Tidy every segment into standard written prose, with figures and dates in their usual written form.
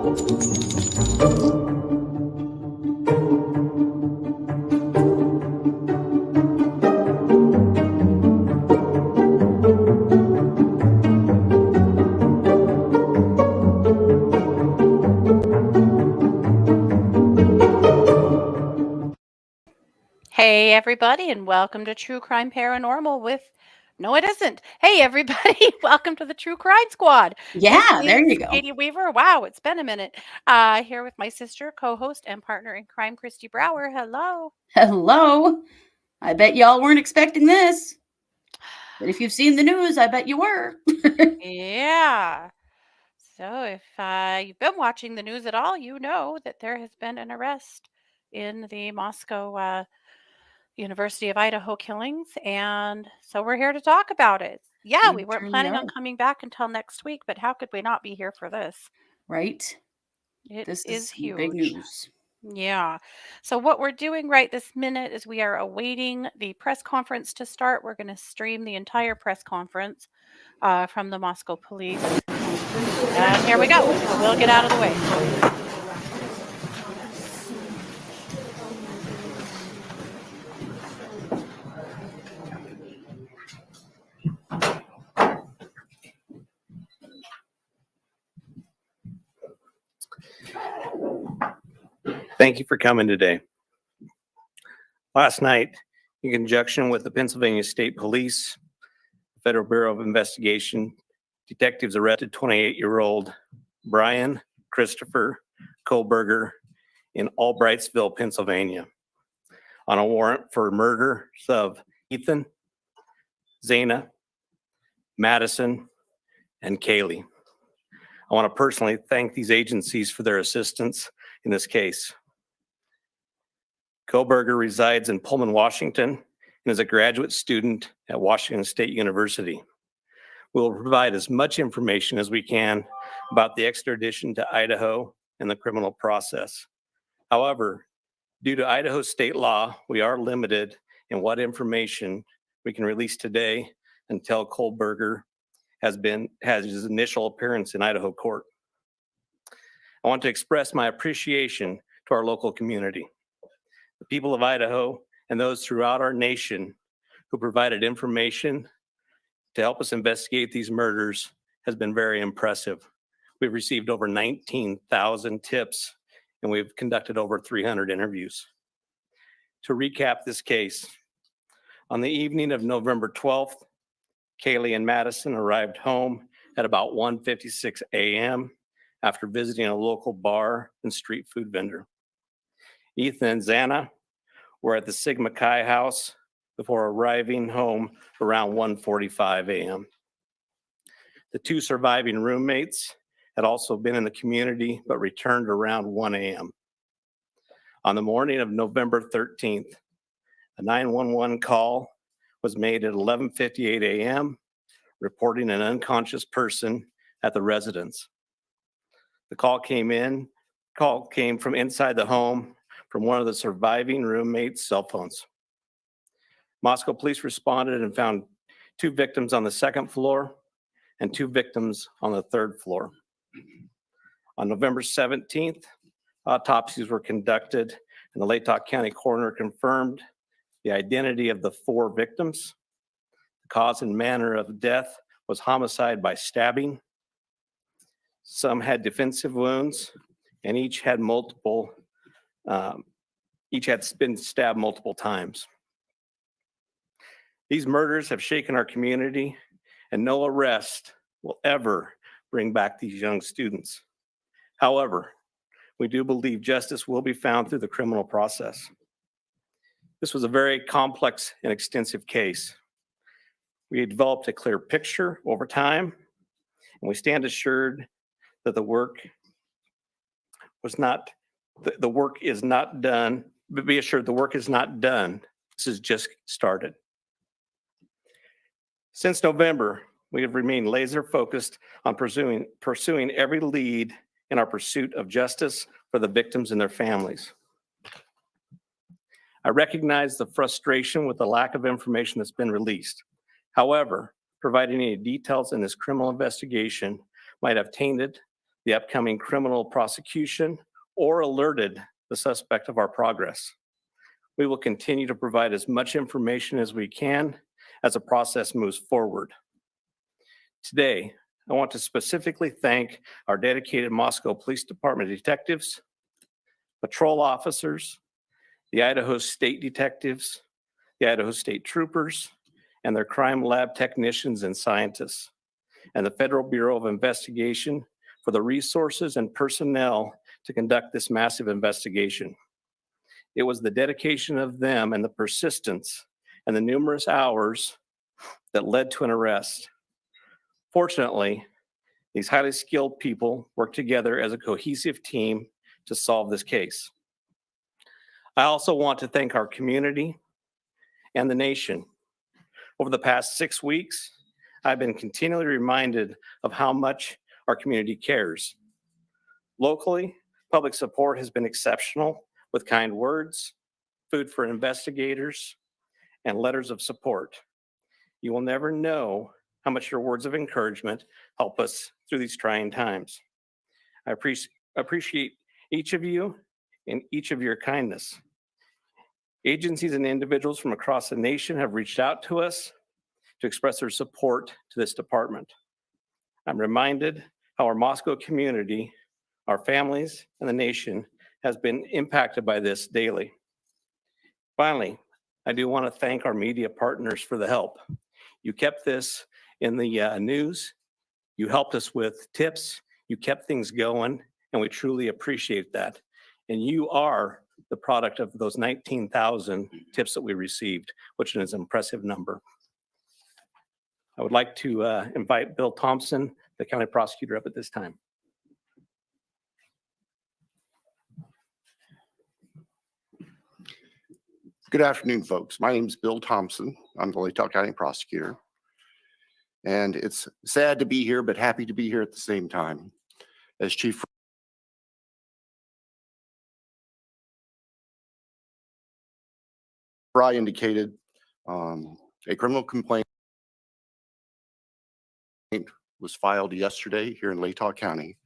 Hey, everybody, and welcome to True Crime Paranormal with. No, it isn't. Hey, everybody, welcome to the True Crime Squad. Yeah, there you go. Katie Weaver. Wow, it's been a minute. Here with my sister, co-host, and partner in crime, Christy Brower. Hello. Hello. I bet y'all weren't expecting this. But if you've seen the news, I bet you were. Yeah. So if you've been watching the news at all, you know that there has been an arrest in the Moscow University of Idaho killings, and so we're here to talk about it. Yeah, we weren't planning on coming back until next week, but how could we not be here for this? Right. This is huge. Big news. Yeah. So what we're doing right this minute is we are awaiting the press conference to start. We're going to stream the entire press conference from the Moscow police. And here we go. We'll get out of the way. Thank you for coming today. Last night, in conjunction with the Pennsylvania State Police, Federal Bureau of Investigation, detectives arrested 28-year-old Bryan Christopher Kohberger in Albrightsville, Pennsylvania, on a warrant for murders of Ethan, Zana, Madison, and Kaylee. I want to personally thank these agencies for their assistance in this case. Kohberger resides in Pullman, Washington, and is a graduate student at Washington State University. We'll provide as much information as we can about the extradition to Idaho and the criminal process. However, due to Idaho state law, we are limited in what information we can release today until Kohberger has his initial appearance in Idaho court. I want to express my appreciation to our local community, the people of Idaho, and those throughout our nation who provided information to help us investigate these murders has been very impressive. We've received over 19,000 tips, and we've conducted over 300 interviews. To recap this case, on the evening of November 12th, Kaylee and Madison arrived home at about 1:56 a.m. after visiting a local bar and street food vendor. Ethan and Zana were at the Sigma Chi house before arriving home around 1:45 a.m. The two surviving roommates had also been in the community but returned around 1 a.m. On the morning of November 13th, a 911 call was made at 11:58 a.m. reporting an unconscious person at the residence. The call came from inside the home from one of the surviving roommates' cell phones. Moscow police responded and found 2 victims on the 2nd floor and 2 victims on the 3rd floor. On November 17th, autopsies were conducted, and the Latah County coroner confirmed the identity of the 4 victims. The cause and manner of death was homicide by stabbing. Some had defensive wounds, and each had been stabbed multiple times. These murders have shaken our community, and no arrest will ever bring back these young students. However, we do believe justice will be found through the criminal process. This was a very complex and extensive case. We developed a clear picture over time, and we stand assured that the work is not done, but be assured the work is not done. This has just started. Since November, we have remained laser focused on pursuing every lead in our pursuit of justice for the victims and their families. I recognize the frustration with the lack of information that's been released. However, providing any details in this criminal investigation might have tainted the upcoming criminal prosecution, or alerted the suspect of our progress. We will continue to provide as much information as we can as the process moves forward. Today, I want to specifically thank our dedicated Moscow Police Department detectives, patrol officers, the Idaho State detectives, the Idaho State troopers, and their crime lab technicians and scientists, and the Federal Bureau of Investigation for the resources and personnel to conduct this massive investigation. It was the dedication of them and the persistence and the numerous hours that led to an arrest. Fortunately, these highly skilled people worked together as a cohesive team to solve this case. I also want to thank our community and the nation. Over the past 6 weeks, I've been continually reminded of how much our community cares. Locally, public support has been exceptional with kind words, food for investigators, and letters of support. You will never know how much your words of encouragement help us through these trying times. I appreciate each of you and each of your kindness. Agencies and individuals from across the nation have reached out to us to express their support to this department. I'm reminded how our Moscow community, our families, and the nation has been impacted by this daily. Finally, I do want to thank our media partners for the help. You kept this in the news. You helped us with tips. You kept things going, and we truly appreciate that. And you are the product of those 19,000 tips that we received, which is an impressive number. I would like to invite Bill Thompson, the county prosecutor, up at this time. Good afternoon, folks. My name is Bill Thompson. I'm the Latah County prosecutor. And it's sad to be here, but happy to be here at the same time. As Chief Bryan indicated, a criminal complaint was filed yesterday here in Latah County,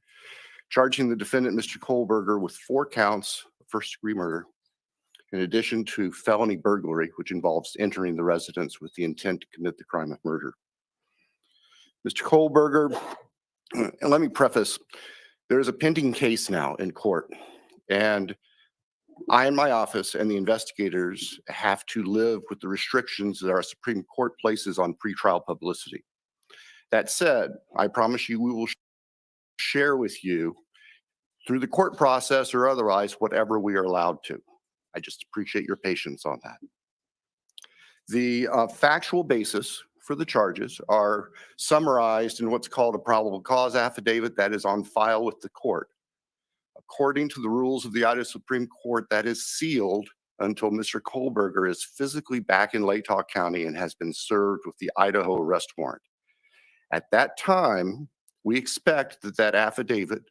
charging the defendant, Mr. Kohberger, with 4 counts of first-degree murder, in addition to felony burglary, which involves entering the residence with the intent to commit the crime of murder. Mr. Kohberger, and let me preface, there is a pending case now in court, and I and my office and the investigators have to live with the restrictions that our Supreme Court places on pretrial publicity. That said, I promise you we will share with you through the court process or otherwise whatever we are allowed to. I just appreciate your patience on that. The factual basis for the charges are summarized in what's called a probable cause affidavit that is on file with the court. According to the rules of the Idaho Supreme Court, that is sealed until Mr. Kohberger is physically back in Latah County and has been served with the Idaho arrest warrant. At that time, we expect that that affidavit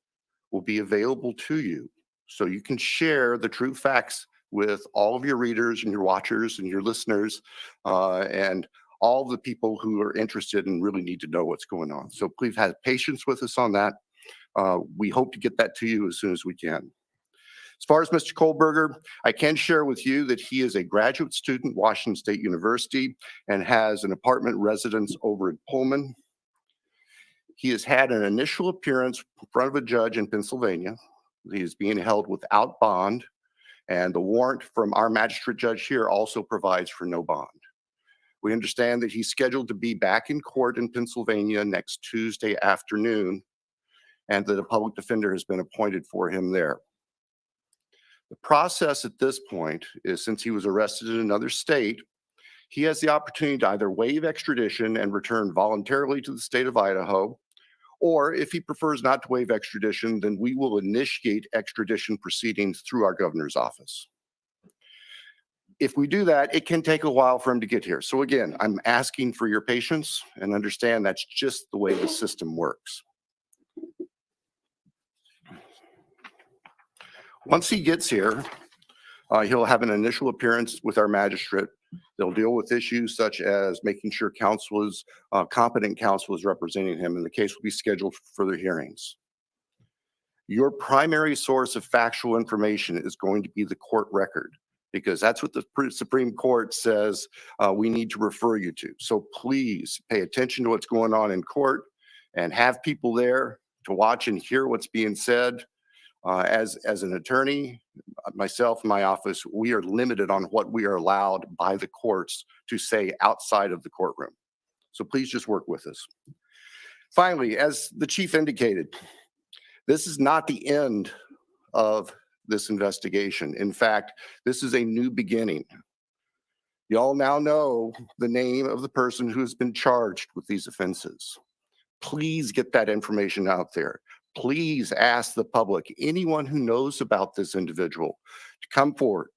will be available to you so you can share the true facts with all of your readers and your watchers and your listeners and all the people who are interested and really need to know what's going on. So please have patience with us on that. We hope to get that to you as soon as we can. As far as Mr. Kohberger, I can share with you that he is a graduate student at Washington State University and has an apartment residence over in Pullman. He has had an initial appearance in front of a judge in Pennsylvania. He is being held without bond, and the warrant from our magistrate judge here also provides for no bond. We understand that he's scheduled to be back in court in Pennsylvania next Tuesday afternoon, and that a public defender has been appointed for him there. The process at this point is, since he was arrested in another state, he has the opportunity to either waive extradition and return voluntarily to the state of Idaho, or if he prefers not to waive extradition, then we will initiate extradition proceedings through our governor's office. If we do that, it can take a while for him to get here. So again, I'm asking for your patience and understand that's just the way the system works. Once he gets here, he'll have an initial appearance with our magistrate. They'll deal with issues such as making sure competent counsel is representing him, and the case will be scheduled for further hearings. Your primary source of factual information is going to be the court record, because that's what the Supreme Court says we need to refer you to. So please pay attention to what's going on in court and have people there to watch and hear what's being said. As an attorney, myself and my office, we are limited on what we are allowed by the courts to say outside of the courtroom. So please just work with us. Finally, as the chief indicated, this is not the end of this investigation. In fact, this is a new beginning. Y'all now know the name of the person who has been charged with these offenses. Please get that information out there. Please ask the public, anyone who knows about this individual, to come forward,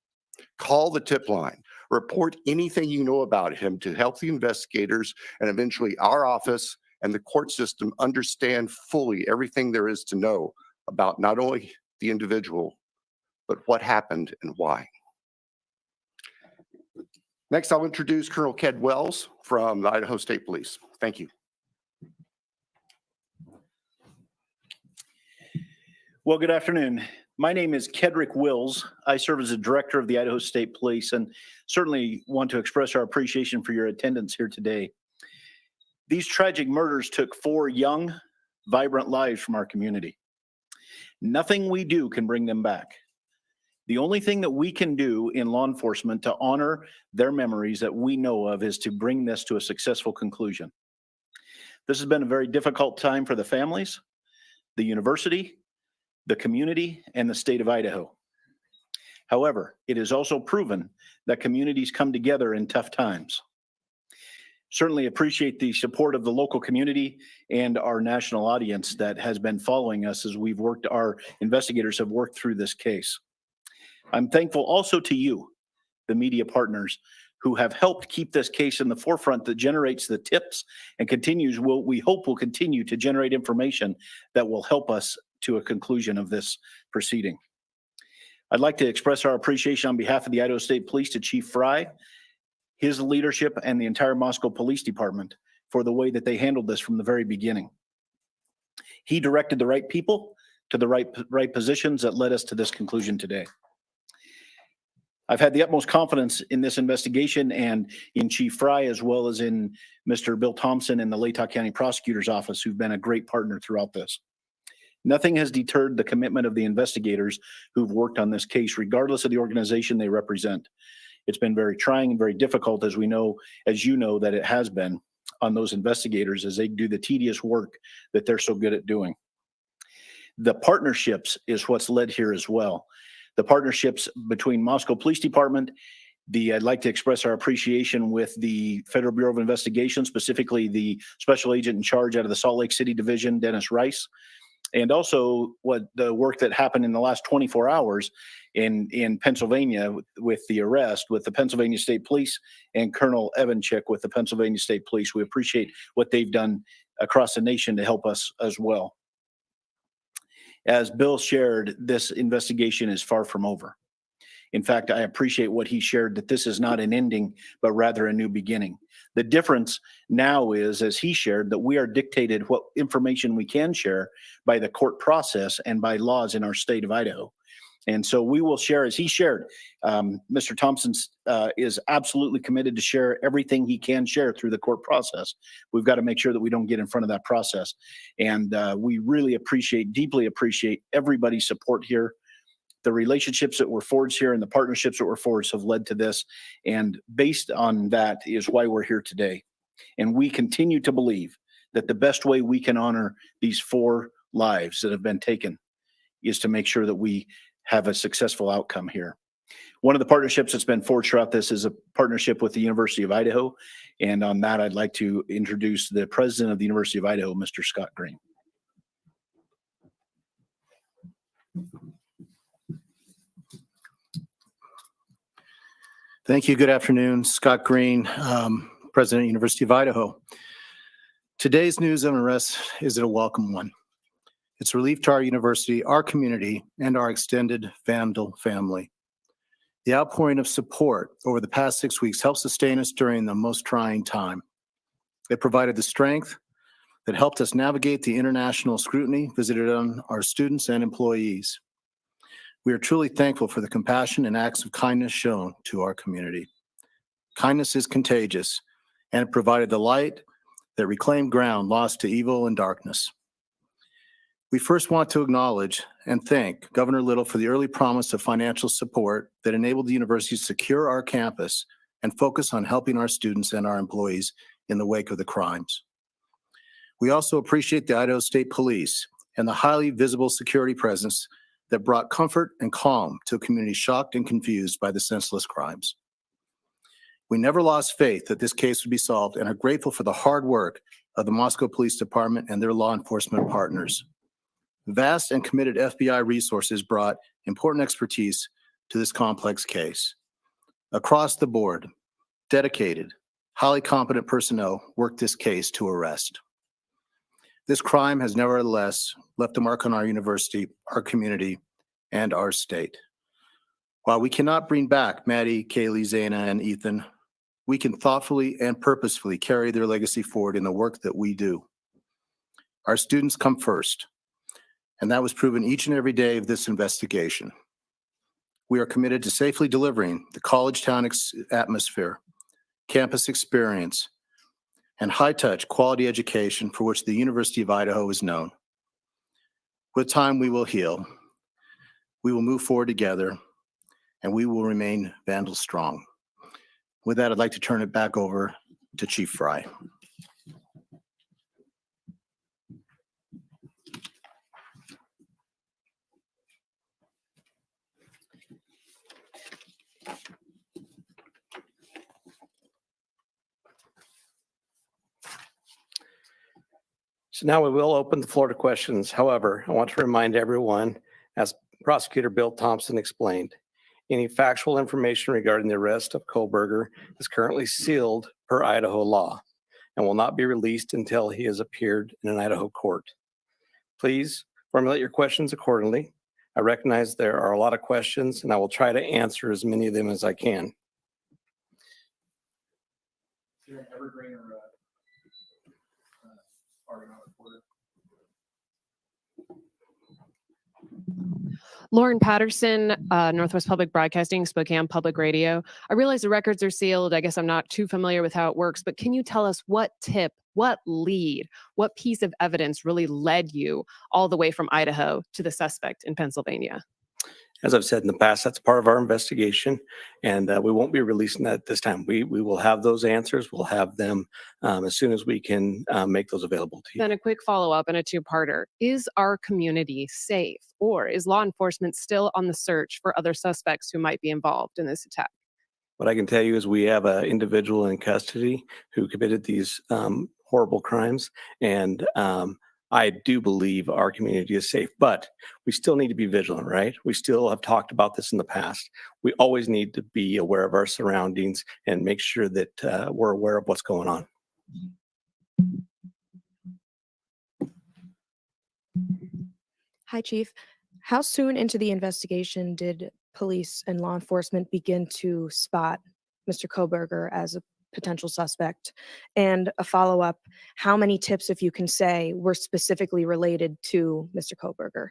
call the tip line, report anything you know about him to help the investigators and eventually our office and the court system understand fully everything there is to know about not only the individual, but what happened and why. Next, I'll introduce Colonel Ked Wells from the Idaho State Police. Thank you. Well, good afternoon. My name is Kedrick Wills. I serve as the director of the Idaho State Police and certainly want to express our appreciation for your attendance here today. These tragic murders took 4 young, vibrant lives from our community. Nothing we do can bring them back. The only thing that we can do in law enforcement to honor their memories that we know of is to bring this to a successful conclusion. This has been a very difficult time for the families, the university, the community, and the state of Idaho. However, it is also proven that communities come together in tough times. Certainly appreciate the support of the local community and our national audience that has been following us as our investigators have worked through this case. I'm thankful also to you, the media partners, who have helped keep this case in the forefront that generates the tips and we hope will continue to generate information that will help us to a conclusion of this proceeding. I'd like to express our appreciation on behalf of the Idaho State Police to Chief Fry, his leadership, and the entire Moscow Police Department for the way that they handled this from the very beginning. He directed the right people to the right positions that led us to this conclusion today. I've had the utmost confidence in this investigation and in Chief Fry, as well as in Mr. Bill Thompson and the Latah County Prosecutor's Office, who've been a great partner throughout this. Nothing has deterred the commitment of the investigators who've worked on this case, regardless of the organization they represent. It's been very trying and very difficult, as you know, that it has been on those investigators as they do the tedious work that they're so good at doing. The partnerships is what's led here as well. The partnerships between Moscow Police Department, I'd like to express our appreciation with the Federal Bureau of Investigation, specifically the special agent in charge out of the Salt Lake City Division, Dennis Rice, and also the work that happened in the last 24 hours in Pennsylvania with the arrest with the Pennsylvania State Police and Colonel Evanchik with the Pennsylvania State Police. We appreciate what they've done across the nation to help us as well. As Bill shared, this investigation is far from over. In fact, I appreciate what he shared, that this is not an ending, but rather a new beginning. The difference now is, as he shared, that we are dictated what information we can share by the court process and by laws in our state of Idaho. And so we will share, as he shared, Mr. Thompson is absolutely committed to share everything he can share through the court process. We've got to make sure that we don't get in front of that process. And we really deeply appreciate everybody's support here. The relationships that were forged here and the partnerships that were forged have led to this. And based on that is why we're here today. And we continue to believe that the best way we can honor these 4 lives that have been taken is to make sure that we have a successful outcome here. One of the partnerships that's been forged throughout this is a partnership with the University of Idaho. And on that, I'd like to introduce the president of the University of Idaho, Mr. Scott Green. Thank you. Good afternoon. Scott Green, President of University of Idaho. Today's news and arrest is a welcome one. It's relief to our university, our community, and our extended Vandal family. The outpouring of support over the past 6 weeks helped sustain us during the most trying time. It provided the strength that helped us navigate the international scrutiny visited on our students and employees. We are truly thankful for the compassion and acts of kindness shown to our community. Kindness is contagious, and it provided the light that reclaimed ground lost to evil and darkness. We first want to acknowledge and thank Governor Little for the early promise of financial support that enabled the university to secure our campus and focus on helping our students and our employees in the wake of the crimes. We also appreciate the Idaho State Police and the highly visible security presence that brought comfort and calm to a community shocked and confused by the senseless crimes. We never lost faith that this case would be solved and are grateful for the hard work of the Moscow Police Department and their law enforcement partners. Vast and committed FBI resources brought important expertise to this complex case. Across the board, dedicated, highly competent personnel worked this case to arrest. This crime has nevertheless left a mark on our university, our community, and our state. While we cannot bring back Maddie, Kaylee, Zaina, and Ethan, we can thoughtfully and purposefully carry their legacy forward in the work that we do. Our students come first, and that was proven each and every day of this investigation. We are committed to safely delivering the college town atmosphere, campus experience, and high-touch quality education for which the University of Idaho is known. With time, we will heal. We will move forward together, and we will remain Vandal strong. With that, I'd like to turn it back over to Chief Fry. So now we will open the floor to questions. However, I want to remind everyone, as Prosecutor Bill Thompson explained, any factual information regarding the arrest of Kohberger is currently sealed per Idaho law and will not be released until he has appeared in an Idaho court. Please formulate your questions accordingly. I recognize there are a lot of questions, and I will try to answer as many of them as I can. Is there an evergreen or Argonaut reporter? Lauren Patterson, Northwest Public Broadcasting, Spokane Public Radio. I realize the records are sealed. I guess I'm not too familiar with how it works, but can you tell us what tip, what lead, what piece of evidence really led you all the way from Idaho to the suspect in Pennsylvania? As I've said in the past, that's part of our investigation, and we won't be releasing that this time. We will have those answers. We'll have them as soon as we can make those available to you. Then a quick follow-up and a two-parter. Is our community safe, or is law enforcement still on the search for other suspects who might be involved in this attack? What I can tell you is we have an individual in custody who committed these horrible crimes, and I do believe our community is safe, but we still need to be vigilant, right? We still have talked about this in the past. We always need to be aware of our surroundings and make sure that we're aware of what's going on. Hi, Chief. How soon into the investigation did police and law enforcement begin to spot Mr. Kohberger as a potential suspect? And a follow-up, how many tips, if you can say, were specifically related to Mr. Kohberger?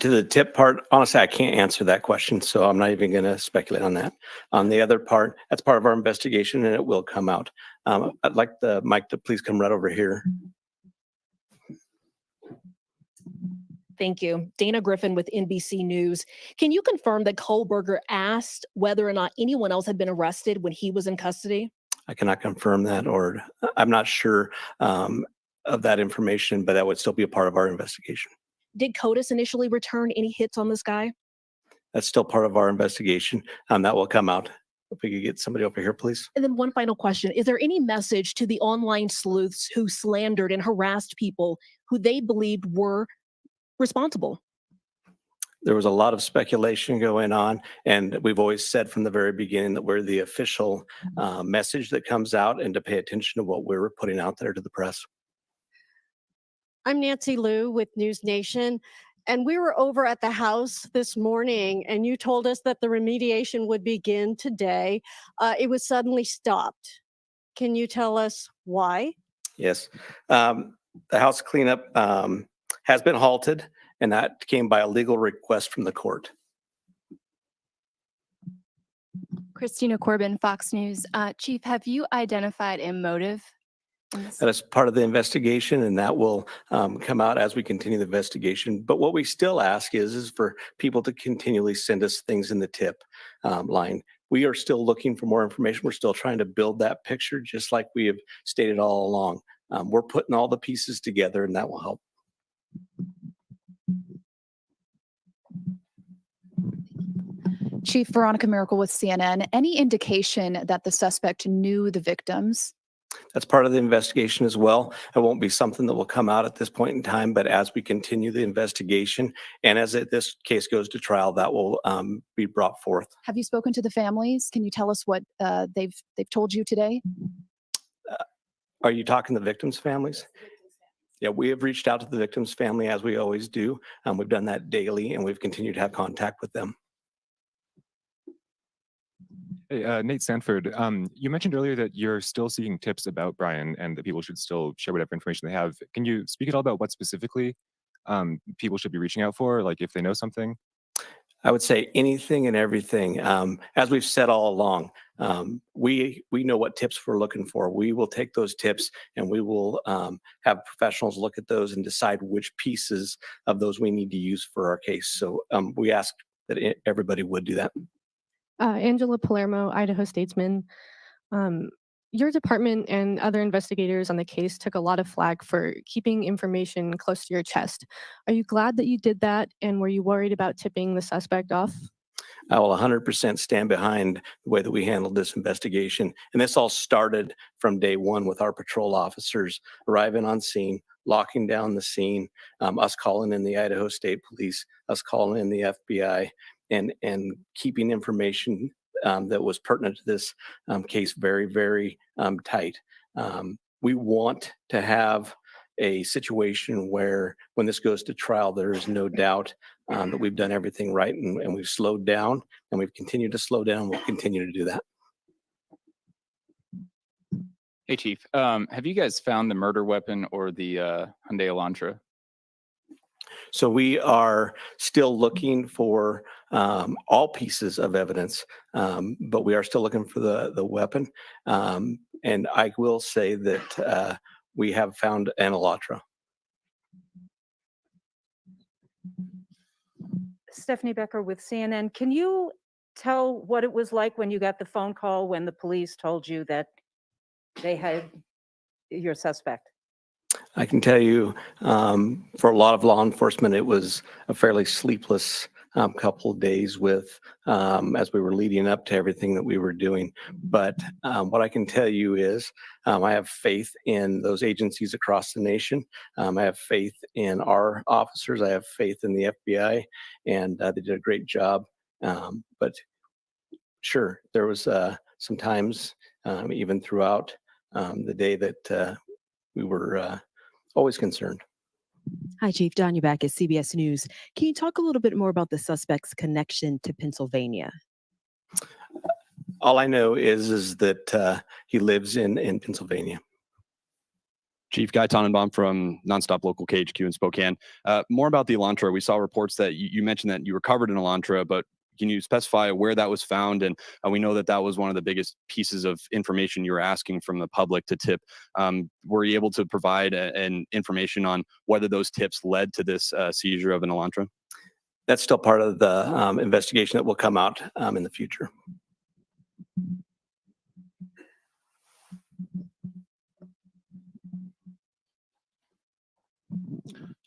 To the tip part, honestly, I can't answer that question, so I'm not even going to speculate on that. On the other part, that's part of our investigation, and it will come out. I'd like the mic to please come right over here. Thank you. Dana Griffin with NBC News. Can you confirm that Kohberger asked whether or not anyone else had been arrested when he was in custody? I cannot confirm that, or I'm not sure of that information, but that would still be a part of our investigation. Did CODIS initially return any hits on this guy? That's still part of our investigation. That will come out. If we could get somebody over here, please. And then one final question. Is there any message to the online sleuths who slandered and harassed people who they believed were responsible? There was a lot of speculation going on, and we've always said from the very beginning that we're the official message that comes out, and to pay attention to what we're putting out there to the press. I'm Nancy Liu with News Nation, and we were over at the house this morning, and you told us that the remediation would begin today. It was suddenly stopped. Can you tell us why? Yes. The house cleanup has been halted, and that came by a legal request from the court. Christina Corbin, Fox News. Chief, have you identified a motive in this? That is part of the investigation, and that will come out as we continue the investigation. But what we still ask is for people to continually send us things in the tip line. We are still looking for more information. We're still trying to build that picture, just like we have stated all along. We're putting all the pieces together, and that will help. Chief Veronica Miracle with CNN. Any indication that the suspect knew the victims? That's part of the investigation as well. It won't be something that will come out at this point in time, but as we continue the investigation and as this case goes to trial, that will be brought forth. Have you spoken to the families? Can you tell us what they've told you today? Are you talking the victims' families? Yeah, we have reached out to the victim's family as we always do. We've done that daily, and we've continued to have contact with them. Hey, Nate Sanford, you mentioned earlier that you're still seeking tips about Bryan and that people should still share whatever information they have. Can you speak at all about what specifically people should be reaching out for, like if they know something? I would say anything and everything. As we've said all along, we know what tips we're looking for. We will take those tips and we will have professionals look at those and decide which pieces of those we need to use for our case. So we ask that everybody would do that. Angela Palermo, Idaho Statesman. Your department and other investigators on the case took a lot of flack for keeping information close to your chest. Are you glad that you did that? And were you worried about tipping the suspect off? I will 100% stand behind the way that we handled this investigation. And this all started from day one with our patrol officers arriving on scene, locking down the scene, us calling in the Idaho State Police, us calling in the FBI, and keeping information that was pertinent to this case very, very tight. We want to have a situation where when this goes to trial, there is no doubt that we've done everything right and we've slowed down and we've continued to slow down. We'll continue to do that. Hey, Chief. Have you guys found the murder weapon or the Hyundai Elantra? So we are still looking for all pieces of evidence, but we are still looking for the weapon. And I will say that we have found an Elantra. Stephanie Becker with CNN. Can you tell what it was like when you got the phone call when the police told you that they had your suspect? I can tell you, for a lot of law enforcement, it was a fairly sleepless couple of days with as we were leading up to everything that we were doing. But what I can tell you is I have faith in those agencies across the nation. I have faith in our officers. I have faith in the FBI, and they did a great job. But sure, there was some times, even throughout the day, that we were always concerned. Hi, Chief. Don Back at CBS News. Can you talk a little bit more about the suspect's connection to Pennsylvania? All I know is that he lives in Pennsylvania. Chief Guy Tannenbaum from Nonstop Local KHQ in Spokane. More about the Elantra. We saw reports that you mentioned that you recovered an Elantra, but can you specify where that was found? And we know that that was one of the biggest pieces of information you were asking from the public to tip. Were you able to provide an information on whether those tips led to this seizure of an Elantra? That's still part of the investigation that will come out in the future.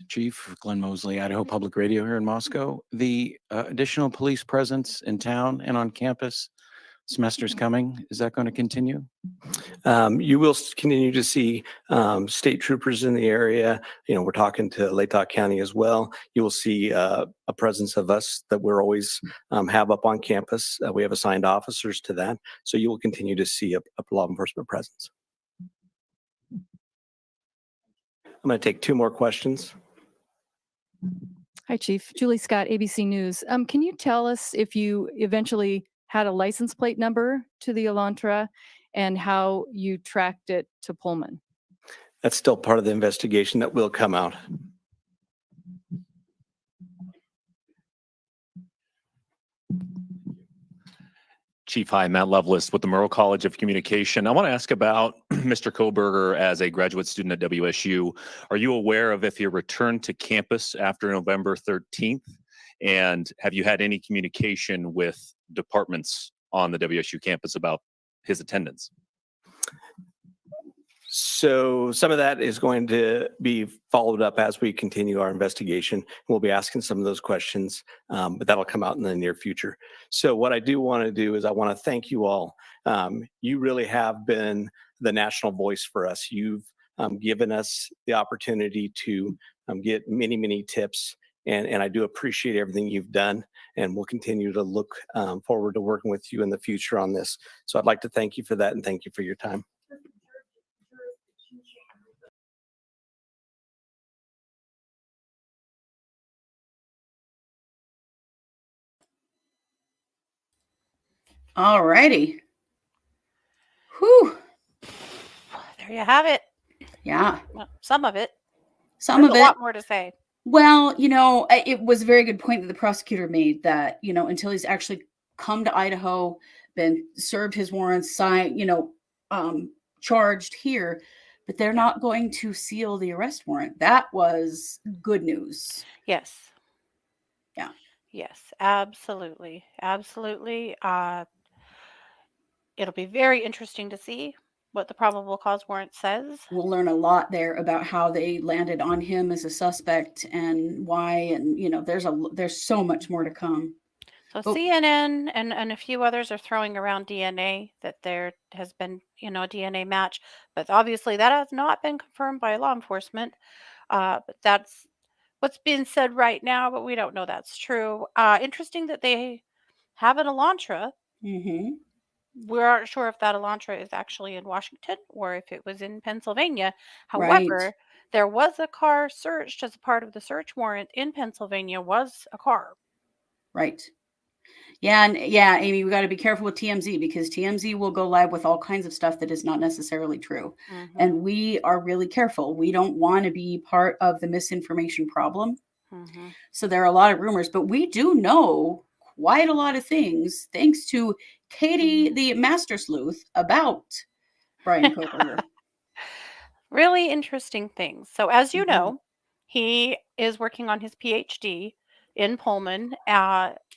Chief Glenn Mosley, Idaho Public Radio here in Moscow. The additional police presence in town and on campus, semester's coming. Is that going to continue? You will continue to see state troopers in the area. We're talking to Latah County as well. You will see a presence of us that we're always have up on campus. We have assigned officers to that. So you will continue to see a law enforcement presence. I'm going to take two more questions. Hi, Chief. Julie Scott, ABC News. Can you tell us if you eventually had a license plate number to the Elantra and how you tracked it to Pullman? That's still part of the investigation that will come out. Chief, hi, Matt Lovelace with the Merle College of Communication. I want to ask about Mr. Kohberger as a graduate student at WSU. Are you aware of if he returned to campus after November 13th? And have you had any communication with departments on the WSU campus about his attendance? So some of that is going to be followed up as we continue our investigation. We'll be asking some of those questions, but that'll come out in the near future. So what I do want to do is I want to thank you all. You really have been the national voice for us. You've given us the opportunity to get many, many tips. And I do appreciate everything you've done, and we'll continue to look forward to working with you in the future on this. So I'd like to thank you for that, and thank you for your time. All righty. Whew. There you have it. Yeah. Well, some of it. Some There's of a it. lot more to say. Well, it was a very good point that the prosecutor made that, until he's actually come to Idaho, been served his warrants, signed, charged here, but they're not going to seal the arrest warrant. That was good news. Yes. Yeah. Yes, absolutely. Absolutely. It'll be very interesting to see what the probable cause warrant says. We'll learn a lot there about how they landed on him as a suspect and why, and there's so much more to come. So CNN and a few others are throwing around DNA, that there has been, a DNA match, but obviously that has not been confirmed by law enforcement. But that's what's being said right now, but we don't know that's true. Interesting that they have an Elantra. Mm-hmm. We aren't sure if that Elantra is actually in Washington or if it was in Pennsylvania. Right. However, there was a car searched as a part of the search warrant in Pennsylvania, was a car. Right. Yeah, and yeah, Amy, we got to be careful with TMZ because TMZ will go live with all kinds of stuff that is not necessarily true. Mm-hmm. And we are really careful. We don't want to be part of the misinformation problem. Mm-hmm. So there are a lot of rumors, but we do know quite a lot of things thanks to Katie, the master sleuth, about Bryan Kohberger. Really interesting things. So as you know, he is working on his PhD in Pullman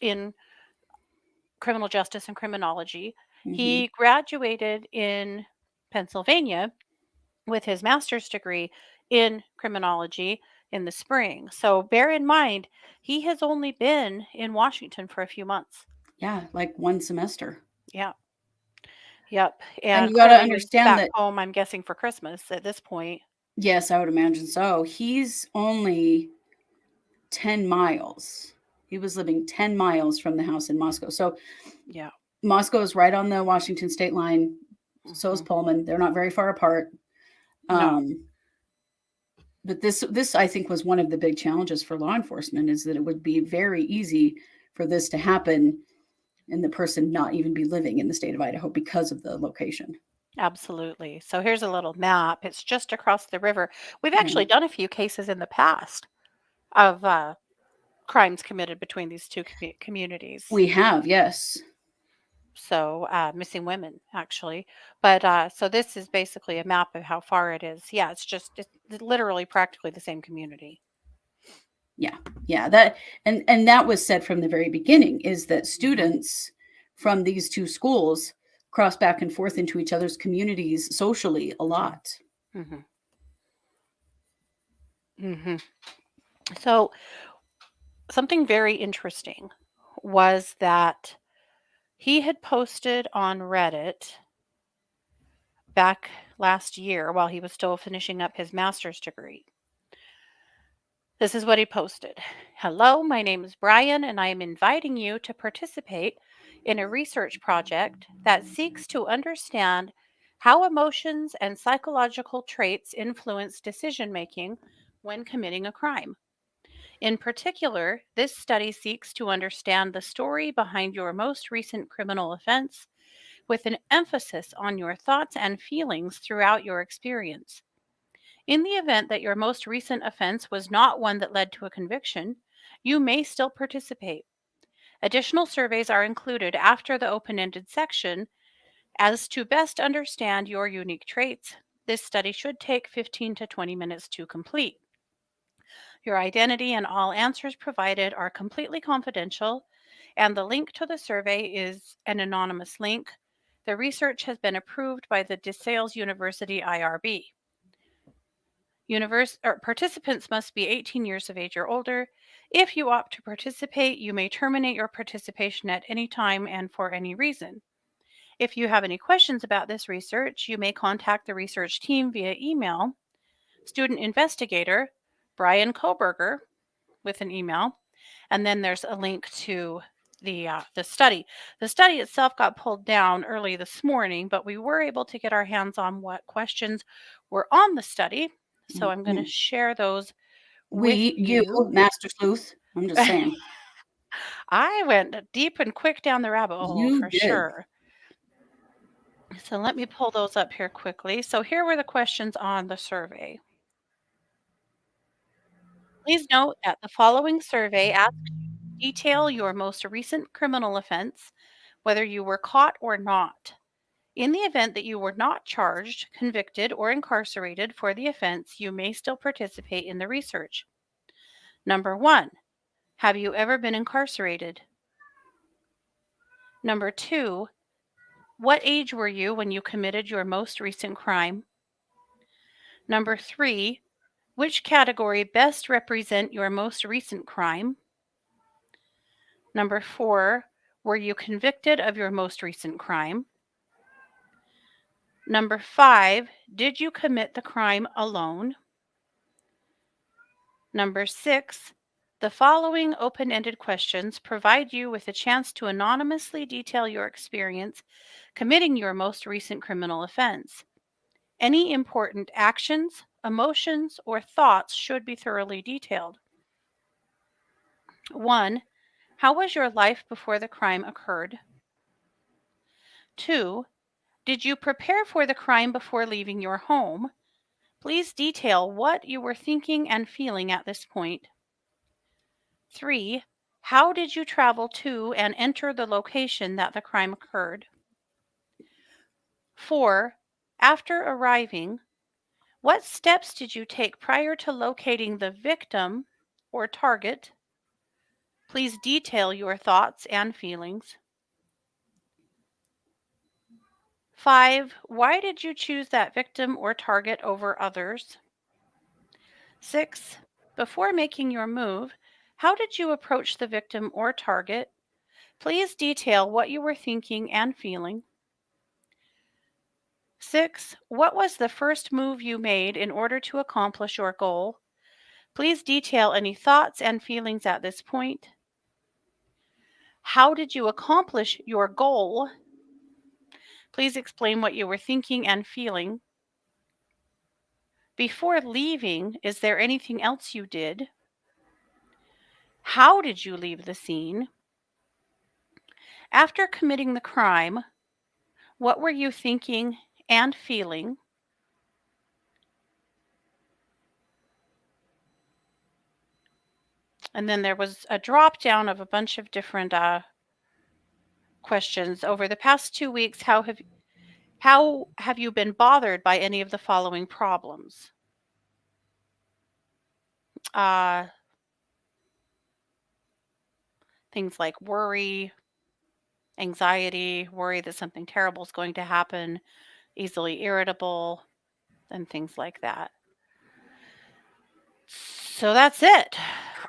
in criminal justice and criminology. He graduated in Pennsylvania with his master's degree in criminology in the spring. So bear in mind, he has only been in Washington for a few months. Yeah, like one semester. Yeah. Yep. And And you got to clearly was understand back that. home, I'm guessing, for Christmas at this point. Yes, I would imagine so. He's only 10 miles. He was living 10 miles from the house in Moscow. So yeah, Moscow is right on the Washington state line. So is Pullman. They're not very far apart. No. But this I think was one of the big challenges for law enforcement, is that it would be very easy for this to happen and the person not even be living in the state of Idaho because of the location. Absolutely. So here's a little map. It's just across the river. We've actually done a few cases in the past of crimes committed between these two communities. We have, yes. So missing women, actually. But so this is basically a map of how far it is. Yeah, it's literally practically the same community. Yeah, that and that was said from the very beginning, is that students from these two schools cross back and forth into each other's communities socially a lot. So something very interesting was that he had posted on Reddit back last year while he was still finishing up his master's degree. This is what he posted. Hello, my name is Bryan, and I am inviting you to participate in a research project that seeks to understand how emotions and psychological traits influence decision making when committing a crime. In particular, this study seeks to understand the story behind your most recent criminal offense, with an emphasis on your thoughts and feelings throughout your experience. In the event that your most recent offense was not one that led to a conviction, you may still participate. Additional surveys are included after the open-ended section as to best understand your unique traits. This study should take 15 to 20 minutes to complete. Your identity and all answers provided are completely confidential, and the link to the survey is an anonymous link. The research has been approved by the DeSales University IRB. Participants must be 18 years of age or older. If you opt to participate, you may terminate your participation at any time and for any reason. If you have any questions about this research, you may contact the research team via email. Student investigator Bryan Kohberger with an email, and then there's a link to the study. The study itself got pulled down early this morning, but we were able to get our hands on what questions were on the study. So I'm going to share those with You, you. Master Sleuth. I'm just saying. I went deep and quick down the rabbit hole You for did. sure. So let me pull those up here quickly. So here were the questions on the survey. Please note that the following survey asks you to detail your most recent criminal offense, whether you were caught or not. In the event that you were not charged, convicted, or incarcerated for the offense, you may still participate in the research. Number 1, have you ever been incarcerated? Number 2, what age were you when you committed your most recent crime? Number 3, which category best represent your most recent crime? Number 4, were you convicted of your most recent crime? Number 5, did you commit the crime alone? Number 6, the following open-ended questions provide you with a chance to anonymously detail your experience committing your most recent criminal offense. Any important actions, emotions, or thoughts should be thoroughly detailed. 1, how was your life before the crime occurred? 2, did you prepare for the crime before leaving your home? Please detail what you were thinking and feeling at this point. 3, how did you travel to and enter the location that the crime occurred? 4, after arriving, what steps did you take prior to locating the victim or target? Please detail your thoughts and feelings. 5, why did you choose that victim or target over others? 6, before making your move, how did you approach the victim or target? Please detail what you were thinking and feeling. 6, what was the first move you made in order to accomplish your goal? Please detail any thoughts and feelings at this point. How did you accomplish your goal? Please explain what you were thinking and feeling. Before leaving, is there anything else you did? How did you leave the scene? After committing the crime, what were you thinking and feeling? And then there was a drop down of a bunch of different questions. Over the past 2 weeks, how have you been bothered by any of the following problems? Things like worry, anxiety, worry that something terrible is going to happen, easily irritable, and things like that. So that's it.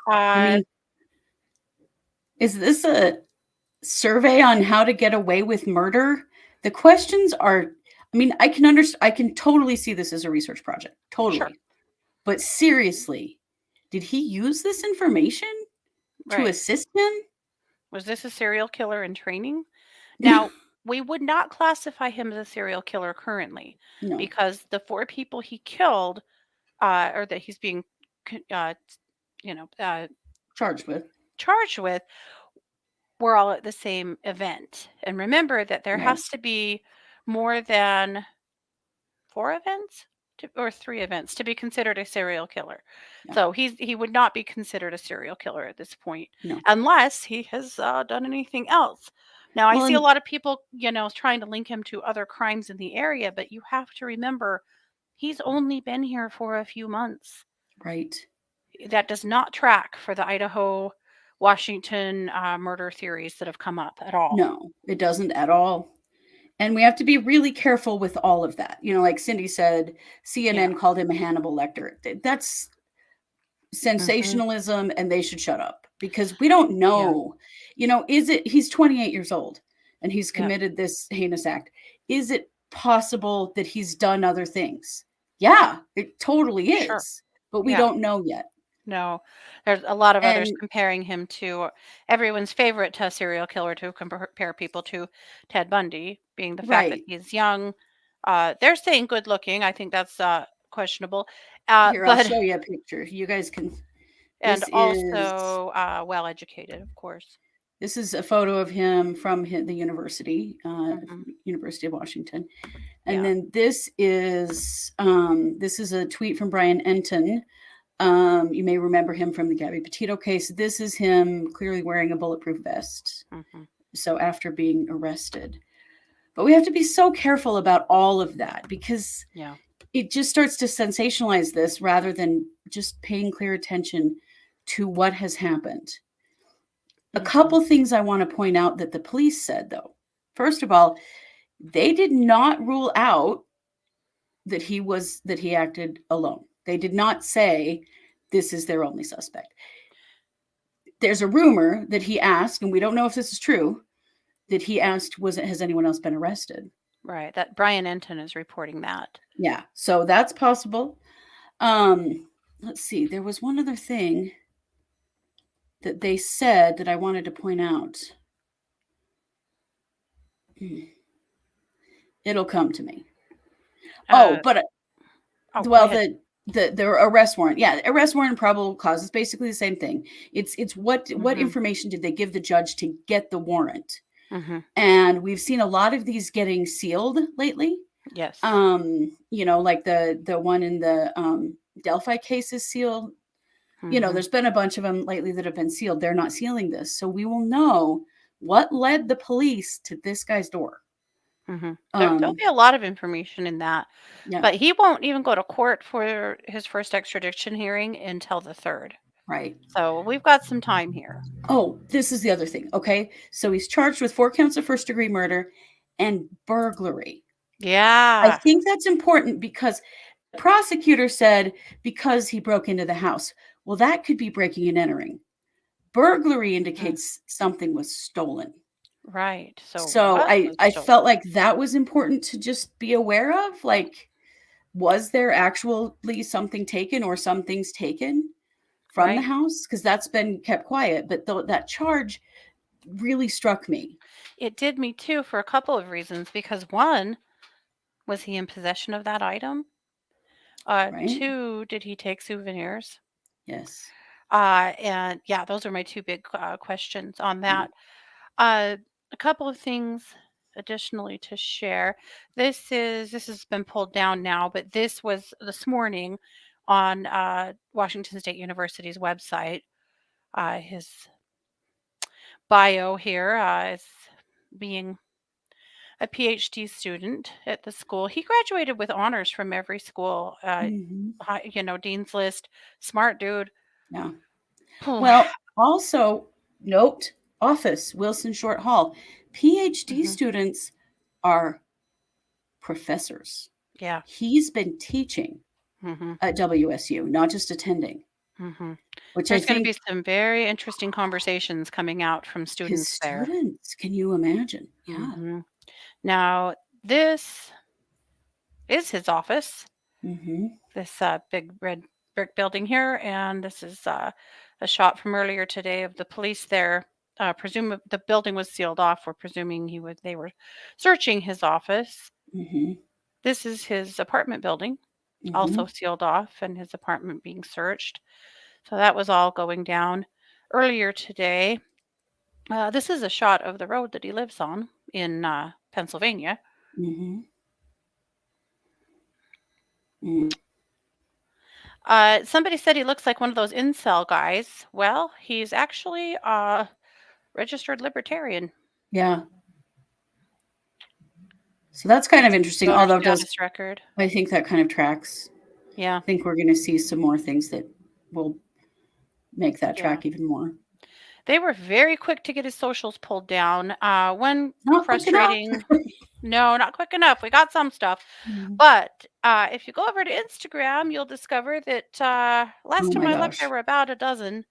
I mean, is this a survey on how to get away with murder? The questions are, I mean, I can totally see this as a research project. Totally. Sure. But seriously, did he use this information to Right. assist him? Was this a serial killer in training? Now, we would not classify him as a serial killer currently No. because the 4 people he killed, or that he's being, Charged with, were all at the same event. And remember that there Right. has to be more than 4 events or 3 events to be considered a serial killer. Yeah. So he would not be considered a serial killer at this point No. unless he has done anything else. Now, I Well, see a and lot of people, trying to link him to other crimes in the area, but you have to remember he's only been here for a few months. right. That does not track for the Idaho, Washington murder theories that have come up at all. No, it doesn't at all. And we have to be really careful with all of that. Like Cindy said, CNN called him a Hannibal Lecter. That's sensationalism, and they should shut up because we don't know. He's 28 years old and he's Yeah. committed this heinous act. Is it possible that he's done other things? Yeah, it totally Sure. is, but we Yeah. don't know yet. No, there's a lot of others And comparing him to everyone's favorite serial killer to compare people to Ted Bundy, being the fact that right he's young. They're saying good looking. I think that's questionable. here, I'll But show you a picture. You guys can. and This is also well educated, of course. this is a photo of him from the university, Mhm. University of Washington. And Yeah. then this is a tweet from Bryan Enton. You may remember him from the Gabby Petito case. This is him clearly wearing a bulletproof vest. Mhm. So after being arrested. But we have to be so careful about all of that because Yeah. it just starts to sensationalize this rather than just paying clear attention to what has happened. A couple things I want to point out that the police said, though. First of all, they did not rule out that he acted alone. They did not say this is their only suspect. There's a rumor that he asked, and we don't know if this is true, that he asked, has anyone else been arrested? Right. That Bryan Enton is reporting that. Yeah, so that's possible. Let's see. There was one other thing that they said that I wanted to point out. It'll come to me. Well, go ahead. the arrest warrant. Yeah, arrest warrant and probable cause is basically the same thing. It's what Mhm. information did they give the judge to get the warrant? Mhm. And we've seen a lot of these getting sealed lately. Yes. Like the one in the Delphi case is sealed. Mhm. There's been a bunch of them lately that have been sealed. They're not sealing this. So we will know what led the police to this guy's door. Mhm. There'll be a lot of information in that. Yeah. But he won't even go to court for his first extradition hearing until the 3rd. Right. So we've got some time here. Oh, this is the other thing. Okay. So he's charged with 4 counts of first-degree murder and burglary. I Yeah. think that's important because the prosecutor said because he broke into the house. Well, that could be breaking and entering. Burglary indicates something was stolen. Right. So So what I was I stolen? felt like that was important to just be aware of. Like, was there actually something taken or some things taken from the Right. house? Because that's been kept quiet. But that charge really struck me. It did me too for a couple of reasons because one, was he in possession of that item? Right? 2, did he take souvenirs? Yes. And yeah, those are my 2 big questions on Yeah. that. A couple of things additionally to share. This has been pulled down now, but this was this morning on Washington State University's website. His bio here is being a PhD student at the school. He graduated with honors from every school, Mhm. Dean's List, smart dude. Yeah. Well, also note office, Wilson Short Hall. PhD Mhm. students are professors. Yeah. He's been teaching Mhm. at WSU, not just attending, Mhm. which I There's gonna be think some very interesting conversations coming out from his students there. students, can you imagine? Yeah. Mhm. Now, this is his office. Mhm. This big red brick building here, and this is a shot from earlier today of the police there. Presume the building was sealed off. We're presuming they were searching his office. Mhm. This is his apartment building, also Mhm. sealed off, and his apartment being searched. So that was all going down earlier today. This is a shot of the road that he lives on in Pennsylvania. Mhm. Mm. Somebody said he looks like one of those incel guys. Well, he's actually a registered libertarian. Yeah. So that's kind of interesting, Voter although status record. I think that kind of tracks. Yeah. I think we're going to see some more things that will make that Yeah. track even more. They were very quick to get his socials pulled down. One Not quick enough. frustrating. No, not quick enough. We got some stuff. Mhm. But if you go over to Instagram, you'll discover that last Oh time my I looked, gosh. there were about a dozen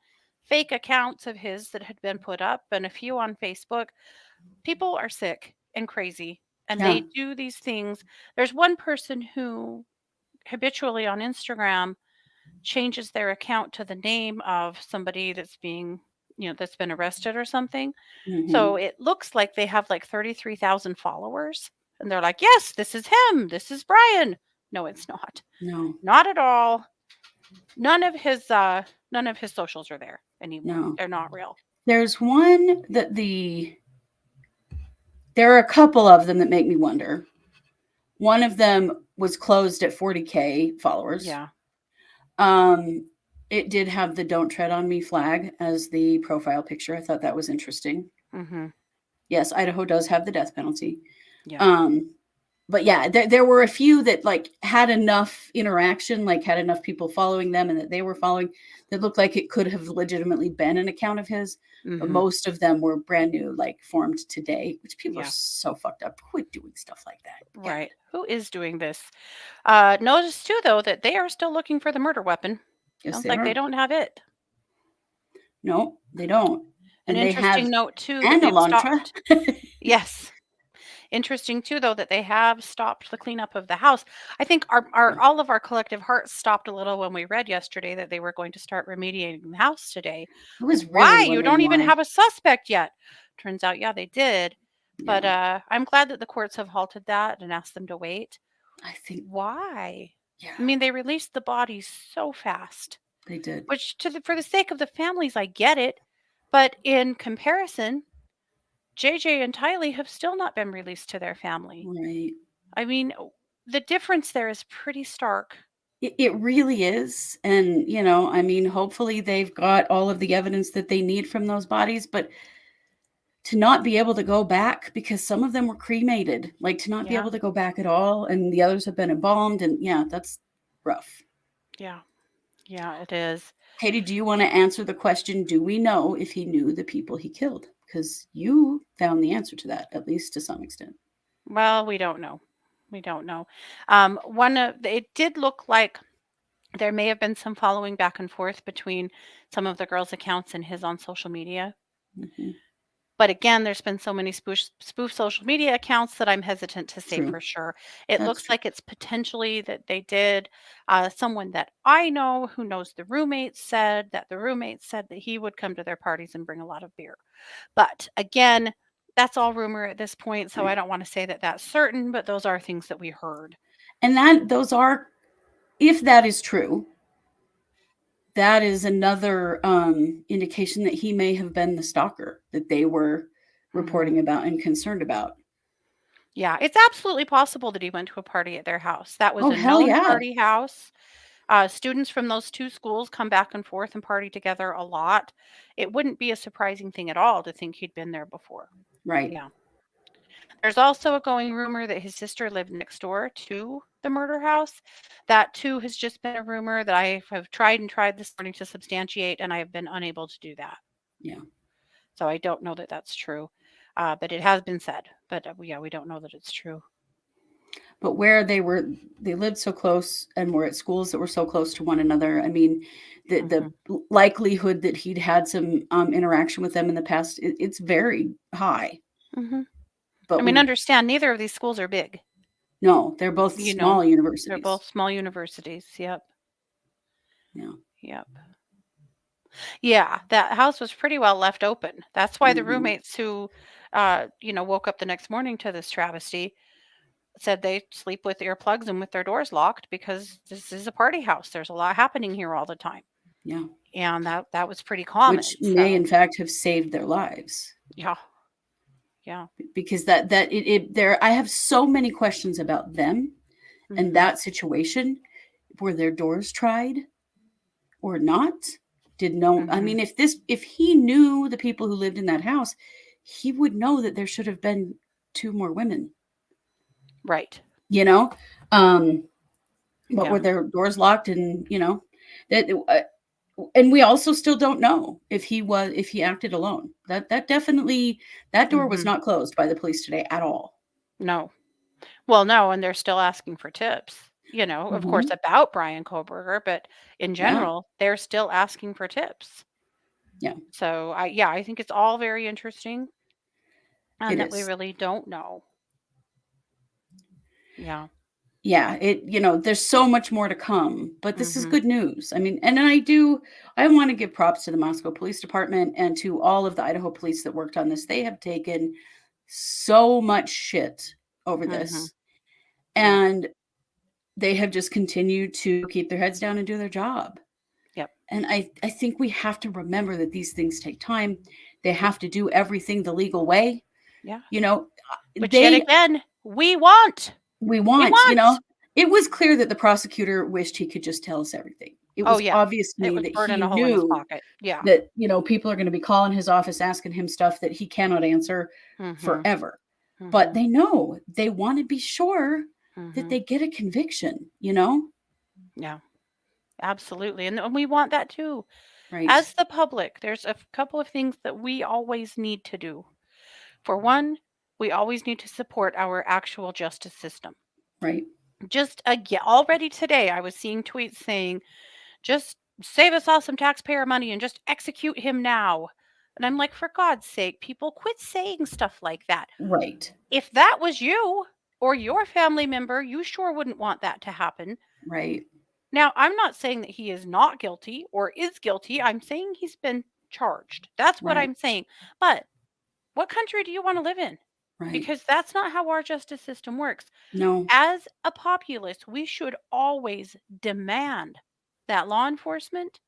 fake accounts of his that had been put up and a few on Facebook. People are sick and crazy, and Yeah. they do these things. There's one person who habitually on Instagram changes their account to the name of somebody that's being, that's been arrested or something. So Mhm. it looks like they have like 33,000 followers. And they're like, yes, this is him. This is Bryan. No, it's not. No. Not at all. None of his socials are there anymore. No. They're not real. There's one that there are a couple of them that make me wonder. One of them was closed at 40K followers. Yeah. It did have the "Don't Tread on Me" flag as the profile picture. I thought that was interesting. Mhm. Yes, Idaho does have the death penalty. Yeah. But yeah, there were a few that like had enough interaction, like had enough people following them and that they were following that looked like it could have legitimately been an account of his. But Mhm. most of them were brand new, like formed today, which people are Yeah. so fucked up. Quit doing stuff like that. Right. Who is doing this? Notice too, though, that they are still looking for the murder weapon. Yes, Sounds they like they are. don't have it. No, they don't. An And they have interesting note too that an they've Elantra. stopped. Yes. Interesting too, though, that they have stopped the cleanup of the house. I think our all of our collective hearts stopped a little when we read yesterday that they were going to start remediating the house today. I was Why? really You wondering don't even why. have a suspect yet. Turns out, yeah, they did. But Yeah. I'm glad that the courts have halted that and asked them to wait. I think Why? Yeah. I mean, they released the bodies so fast. They did. Which for the sake of the families, I get it. But in comparison, JJ and Tylee have still not been released to their family. Right. I mean, the difference there is pretty stark. It really is. And, I mean, hopefully they've got all of the evidence that they need from those bodies, but to not be able to go back because some of them were cremated, like to not be Yeah. able to go back at all. And the others have been embalmed. And yeah, that's rough. Yeah. Yeah, it is. Katie, do you want to answer the question? Do we know if he knew the people he killed? Because you found the answer to that, at least to some extent. Well, we don't know. We don't know. It did look like there may have been some following back and forth between some of the girls' accounts and his on social media. Mhm. But again, there's been so many spoof social media accounts that I'm hesitant to say True. for sure. It That's looks true. like it's potentially that they did. Someone that I know who knows the roommates said that the roommates said that he would come to their parties and bring a lot of beer. But again, that's all rumor at this point, so I don't want to say that that's certain, but those are things that we heard. And those are, if that is true, that is another indication that he may have been the stalker that they were reporting about and concerned about. Yeah, it's absolutely possible that he went to a party at their house. That was Oh, a hell known yeah. party house. Students from those two schools come back and forth and party together a lot. It wouldn't be a surprising thing at all to think he'd been there before. Right. Yeah. There's also a going rumor that his sister lived next door to the murder house. That too has just been a rumor that I have tried and tried this morning to substantiate, and I have been unable to do that. Yeah. So I don't know that that's true, but it has been said. But yeah, we don't know that it's true. But where they lived so close and were at schools that were so close to one another. I mean, the likelihood that he'd had some interaction with them in the past, it's very high. Mhm. But I mean, we understand neither of these schools are big. No, they're both You small know, they're universities. both small universities. Yep. Yeah. Yep. Yeah, that house was pretty well left open. That's why the Mhm. roommates who, woke up the next morning to this travesty said they sleep with earplugs and with their doors locked because this is a party house. There's a lot happening here all the time. Yeah. And that was pretty common. Which may in fact have saved their lives. Yeah. Yeah. Because there I have so many questions about them and Mhm. that situation were their doors tried or not? I Mhm. mean, if he knew the people who lived in that house, he would know that there should have been 2 more women, Right. you know? Um, but were Yeah. their doors locked and, that and we also still don't know if he acted alone. That definitely that door was Mhm. not closed by the police today at all. No. Well, no, and they're still asking for tips, of course, Mhm. about Bryan Kohberger, but in Yeah. general, they're still asking for tips. Yeah. So I think it's all very interesting and It that we is. really don't know. Yeah. Yeah, there's so much more to come, but this is Mhm. good news. I mean, and I want to give props to the Moscow Police Department and to all of the Idaho police that worked on this. They have taken so much shit over Mhm. this, Yeah. and they have just continued to keep their heads down and do their job. Yep. And I think we have to remember that these things take time. They Yep. have to do everything the legal way. Yeah. You know, Which yet they again, we want. we We want, want. it was clear that the prosecutor wished he could just tell us everything. It Oh was yeah. obvious to It me was that burning he a hole in his knew pocket. Yeah. that, people are going to be calling his office asking him stuff that he cannot answer Mhm. forever. But Mhm. they know they want to be sure that Mhm. they get a conviction. Yeah. Absolutely. And we want that too. Right. As the public, there's a couple of things that we always need to do. For one, we always need to support our actual justice system. Right. Just again, already today, I was seeing tweets saying, just save us all some taxpayer money and just execute him now. And I'm like, for God's sake, people quit saying stuff like that. Right. If that was you or your family member, you sure wouldn't want that to happen. Right. Now, I'm not saying that he is not guilty or is guilty. I'm saying he's been charged. That's what Right. I'm saying. But what country do you want to live in? Right. Because that's not how our justice system works. No. As a populace, we should always demand that law enforcement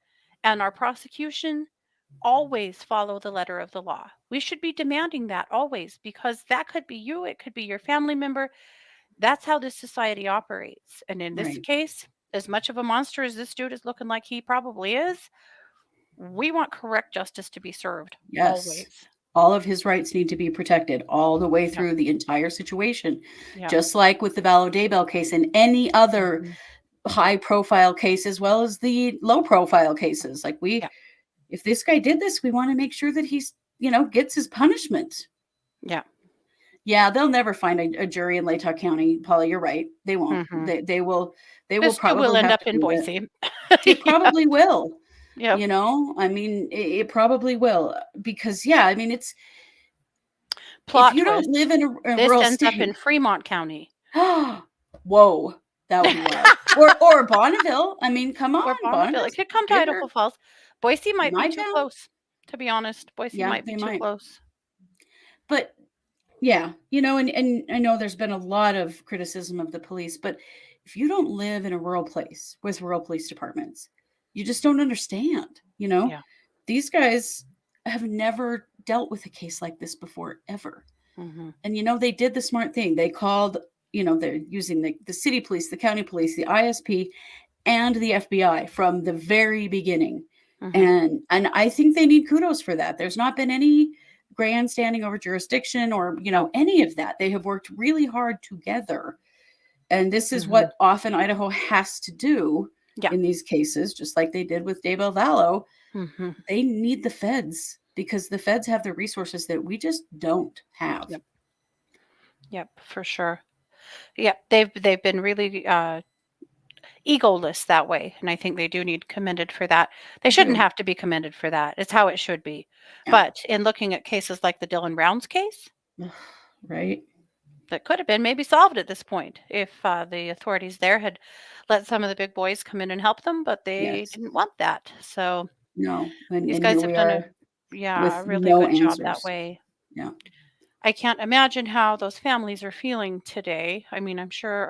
and our prosecution always follow the letter of the law. We should be demanding that always because that could be you, it could be your family member. That's how this society operates. And in this Right. case, as much of a monster as this dude is looking like he probably is, we want correct justice to be served Yes. always. All of his rights need to be protected all the way Yep. through the entire situation. Yep. Just like with the Vallow Daybell case and any other Mhm. high profile case, as well as the low profile cases. Like Yep. if this guy did this, we want to make sure that he's, gets his punishment. Yeah. Yeah, they'll never find a jury in Latah County, Paula. You're right. They won't. Mhm. They will This too will probably end have up to in do it. Boise. It Yeah. probably will. Yep. I mean, it probably will because yeah, I mean, it's if Plot you don't twist. live in a This rural ends up in state. Fremont County. Whoa, that would be wild. Or Bonneville. I mean, come Or on, Bonneville. It Bonneville's could come to bigger. Idaho Falls. Boise might be My too town. close, to be honest. Boise Yeah, might be they too might. close. But yeah, and I know there's been a lot of criticism of the police, but if you don't live in a rural place with rural police departments, you just don't understand. Yeah. These guys have never dealt with a case like this before, ever. Mhm. And they did the smart thing. They called, they're using the city police, the county police, the ISP, and the FBI from the very beginning. Mhm. And I think they need kudos for that. There's not been any grandstanding over jurisdiction or, No. any of that. They have worked really hard together. And this is Mhm. what often Idaho has to do Yeah. in these cases, just like they did with Daybell Vallow. Mhm. They need the feds because the feds have the resources that we just don't have. Yep. Yep, for sure. Yep, they've been really egoless that way, and I think they do need commended for that. They shouldn't do. have to be commended for that. It's how it should be. Yeah. But in looking at cases like the Dylan Rounds case, Right. that could have been maybe solved at this point if the authorities there had let some of the big boys come in and help them, but they Yes. didn't want that. So No. And these here guys have we done are a with really no good job that answers. way. Yeah. I can't imagine how those families are feeling today. I mean, I'm sure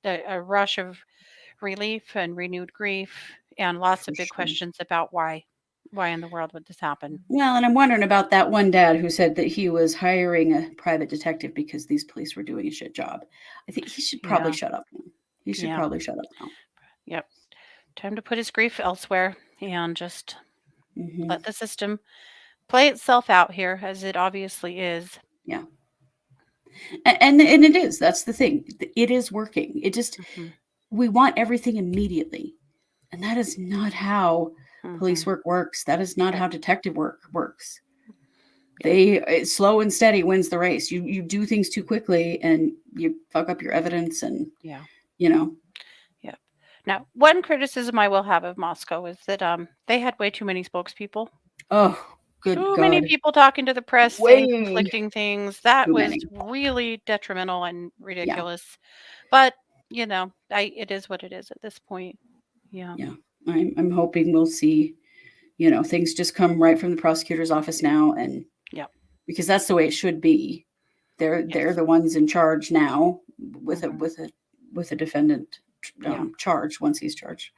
a rush of relief and renewed grief and lots For of big sure. questions about why in the world would this happen? Well, and I'm wondering about that one dad who said that he was hiring a private detective because these police were doing a shit job. I think he should probably Yeah. shut up now. He should Yeah. probably shut up now. Yep. Time to put his grief elsewhere and just Mhm. let the system play itself out here, as it obviously is. Yeah. And it is. That's the thing. It is working. It just Mhm. we want everything immediately, and that is not how police Mhm. work works. That is not Yep. how detective work works. Yep. Slow and steady wins the race. You do things too quickly, and you fuck up your evidence, and Yeah. you know. Yep. Now, one criticism I will have of Moscow is that they had way too many spokespeople. Oh, good Too many God. people talking to the press saying Way conflicting things. That too was many. really detrimental and Yeah. ridiculous. But, it is what it is at this point. Yeah. Yeah. I'm hoping we'll see, things just come right from the prosecutor's office now, and Yep. because that's the way it should be. They're Yes. the ones in charge now with a Mhm. with a defendant Yeah. charged once he's charged.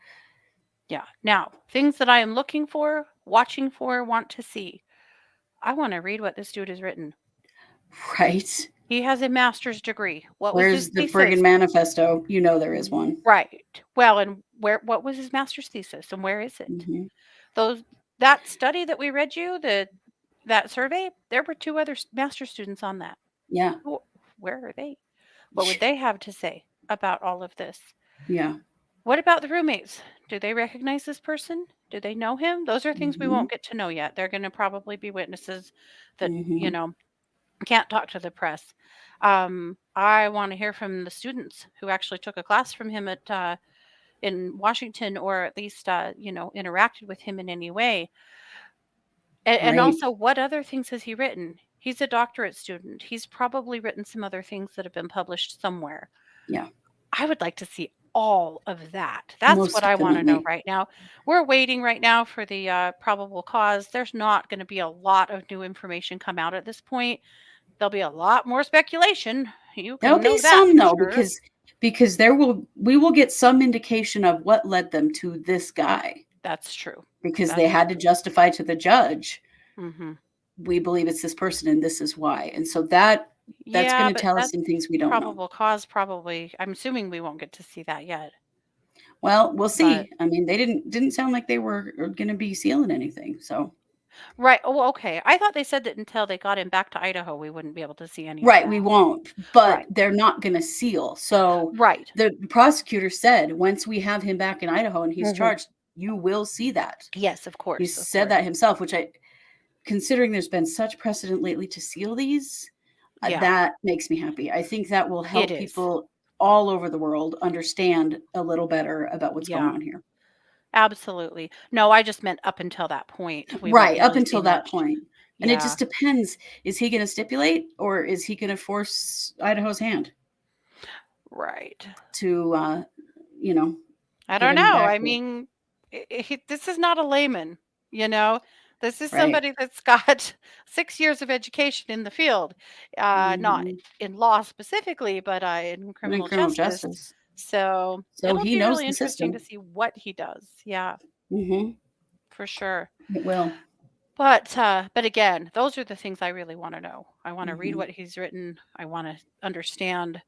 Yeah. Now, things that I am looking for, watching for, want to see. I want to read what this dude has written. Right? He has a master's degree. What was his Where's the thesis? friggin' manifesto? There is one. Right. Well, and what was his master's thesis and where is it? Mhm. That study that we read you, that survey, there were 2 other master students on that. Yeah. Where are they? What would they have to say about all of this? Yeah. What about the roommates? Do they recognize this person? Do they know him? Those are things we Mhm. won't get to know yet. They're going to probably be witnesses that, Mhm. can't talk to the press. I want to hear from the students who actually took a class from him in Washington, or at least interacted with him in any way. And Right. also, what other things has he written? He's a doctorate student. He's probably written some other things that have been published somewhere. Yeah. I would like to see all of that. That's Most what I want to know definitely. right now. We're waiting right now for the probable cause. There's not going to be a lot of new information come out at this point. There'll be a lot more speculation. You There'll can be know that some for though, sure. because we will get some indication of what led them to this guy, That's true. because they That's had to justify to the judge, hmm we believe it's this person and this is why. And so that's Yeah, going to but tell us that's some things we don't know. probable cause. Probably, I'm assuming we won't get to see that yet. Well, we'll But see. I mean, they didn't sound like they were going to be sealing anything. So, right. Oh, okay. I thought they said that until they got him back to Idaho, we wouldn't be able to see any of right, that. we won't, but Right. they're not going to seal. So, Right. the prosecutor said once we have him back in Idaho and he's Mhm. charged, you will see that. Yes, of He course. Of said course. that himself, which considering there's been such precedent lately to seal these, Yeah, that makes me happy. I think that will it help is. people all over the world understand a little better about what's going Yeah, on here. absolutely. No, I just meant up until that point, we won't Right, up really see until that much. point. And it Yeah. just depends. Is he going to stipulate, or is he going to force Idaho's hand Right. to, you know, I get don't him know. back I there? mean, this is not a layman, you know? This is Right. somebody that's got 6 years of education in the field, not Mhm. in law specifically, but in And in criminal criminal justice. justice. So So it'll he be knows really the interesting to system. see what he does. Yeah, Mhm. for sure. It will. But again, those are the things I really want to know. I want to read Mhm. what he's written. I want to understand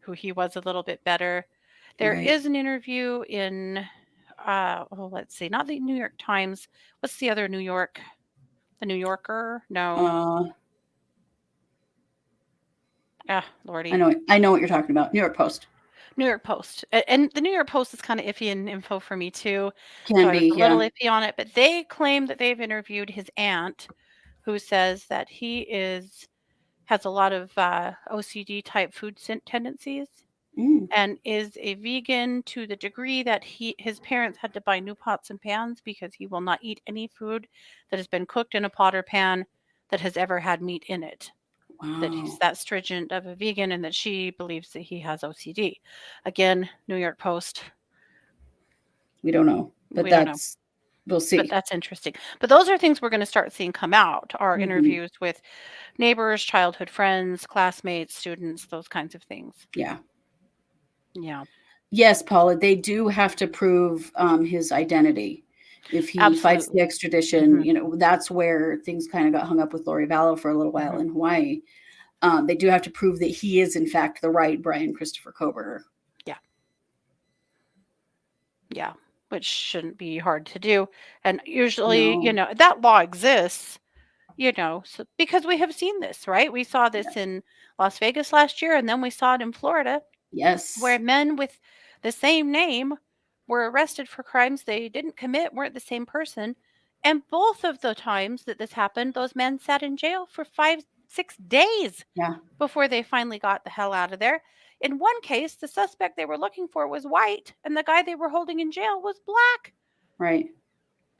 who he was a little bit better. There Right. is an interview in let's see, not the New York Times. What's the other New York? The New Yorker? No. Uh, Ah, I lordy. know what you're talking about. New York Post. New York Post. And the New York Post is kind of iffy in info for me too. So Can I was be, a little yeah. iffy on it, but they claim that they've interviewed his aunt, who says that has a lot of OCD type food tendencies, Mm. and is a vegan to the degree that his parents had to buy new pots and pans because he will not eat any food that has been cooked in a pot or pan that has ever had meat in it. That he's Wow. that stringent of a vegan, and that she believes that he has OCD. Again, New York Post. We don't know, but We don't know. we'll But see. that's interesting. But those are things we're going to start seeing come out, are Mhm. interviews with neighbors, childhood friends, classmates, students, those kinds of things. Yeah. Yeah. Yes, Paula, they do have to prove his identity. If he fights the Absolutely. extradition, Mhm. that's where things kind of got hung up with Lori Vallow for a little while Mhm. in Hawaii. They do have to prove that he is in fact the right Bryan Christopher Kohberger. Yeah. Yeah. which shouldn't be hard to do. And usually, No. that law exists, so, because we have seen this, right? We saw this in Las Vegas last year, and then we saw it in Florida, where Yes. men with the same name were arrested for crimes they didn't commit, weren't the same person. And both of the times that this happened, those men sat in jail for 5, 6 days Yeah. before they finally got the hell out of there. In one case, the suspect they were looking for was white, and the guy they were holding in jail was black. Right.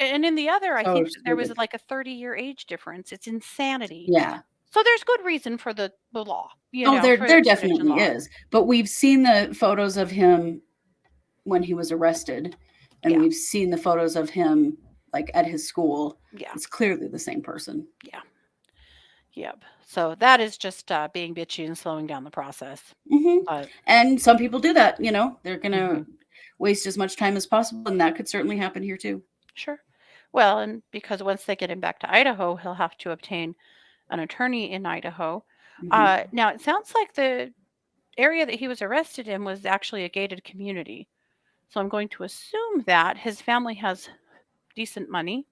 And in the other, I So think that there was stupid. like a 30-year age difference. It's insanity. Yeah. So there's good reason for the law, Oh, for the there extradition definitely law. is. But we've seen the photos of him when he was arrested, and Yeah. we've seen the photos of him like at his school. Yeah. It's clearly the same person. Yeah. Yep. So that is just being bitchy and slowing down the process. Hmm. But And some people do that, they're going to Mhm. waste as much time as possible. And that could certainly happen here too. Sure. Well, and because once they get him back to Idaho, he'll have to obtain an attorney in Idaho. Mhm. Now, it sounds like the area that he was arrested in was actually a gated community. So I'm going to assume that his family has decent money,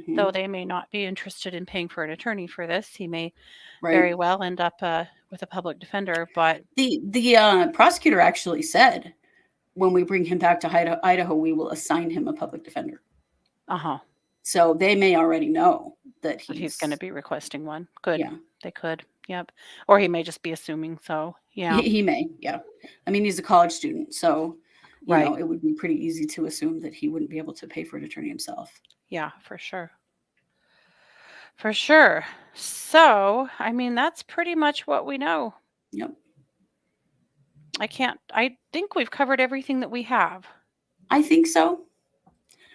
though Mhm. they may not be interested in paying for an attorney for this. He may very Right. well end up with a public defender, but The prosecutor actually said, when we bring him back to Idaho, we will assign him a public defender. uh-huh, So they may already know that that he's going to he's, be requesting one. Good. yeah, They could. Yep. Or he may just be assuming so. Yeah. he may, yeah. I mean, he's a college student, so Right. it would be pretty easy to assume that he wouldn't be able to pay for an attorney himself. Yeah, for sure. For sure. So, I mean, that's pretty much what we know. Yep. I think we've covered everything that we have. I think so.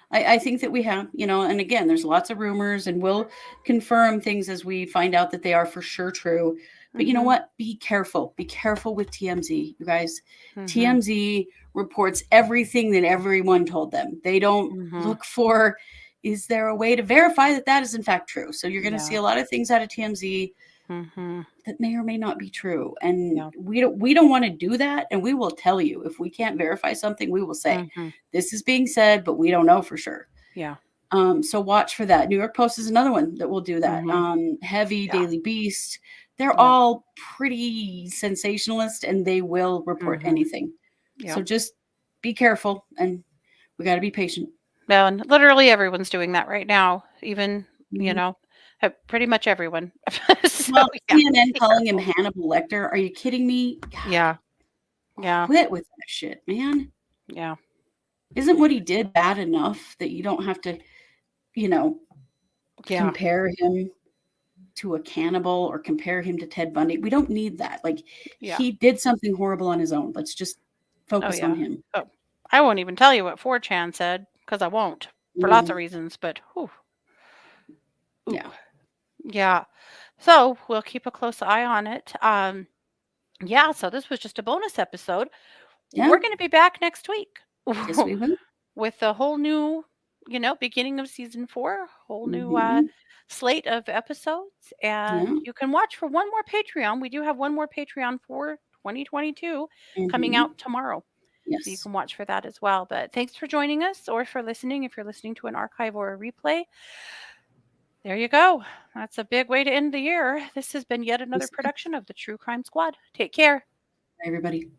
I think that we have, and again, there's lots of rumors, and we'll confirm things as we find out that they are for sure true. But you know Mhm. what? Be careful. Be careful with TMZ, you guys. Mhm. TMZ reports everything that everyone told them. They don't Mhm. look for, is there a way to verify that that is in fact true? So you're going to see Yeah. a lot of things out of TMZ Mhm. that may or may not be true. And Yeah. we don't want to do that. And we will tell you if we can't verify something, we will say Mhm. this is being said, but we don't know for sure. Yeah. So watch for that. New York Post is another one that will do that. Mhm. Heavy, Yeah. Daily Beast, they're Yep. all pretty sensationalist, and they will report Mhm. anything. So Yep. just be careful, and we got to be patient. Well, and literally everyone's doing that right now. Even, Mhm. pretty much everyone. So, Well, yeah, CNN be calling him careful. Hannibal Lecter. Are you kidding me? God, Yeah. Yeah. quit with that shit, man. Yeah. Isn't what he did bad enough that you don't have to, you know, Yeah. compare him to a cannibal or compare him to Ted Bundy? We don't need that. Like, Yeah. he did something horrible on his own. Let's just Oh, focus yeah. on him. Oh, I won't even tell you what 4chan said because I won't for lots of reasons, but whew. Ooh. Yeah. Yeah. So we'll keep a close eye on it. Yeah, so this was just a bonus episode. Yeah. We're going to be back next week Yes, we will. with a whole new, beginning of season 4, whole new Mhm. slate of episodes. And Yeah. you can watch for one more Patreon. We do have one more Patreon for 2022 coming Mhm. out tomorrow. So you Yes. can watch for that as well. But thanks for joining us or for listening. If you're listening to an archive or a replay, there you go. That's a big way to end the year. This has been yet another Yes. production of the True Crime Squad. Take care. Everybody.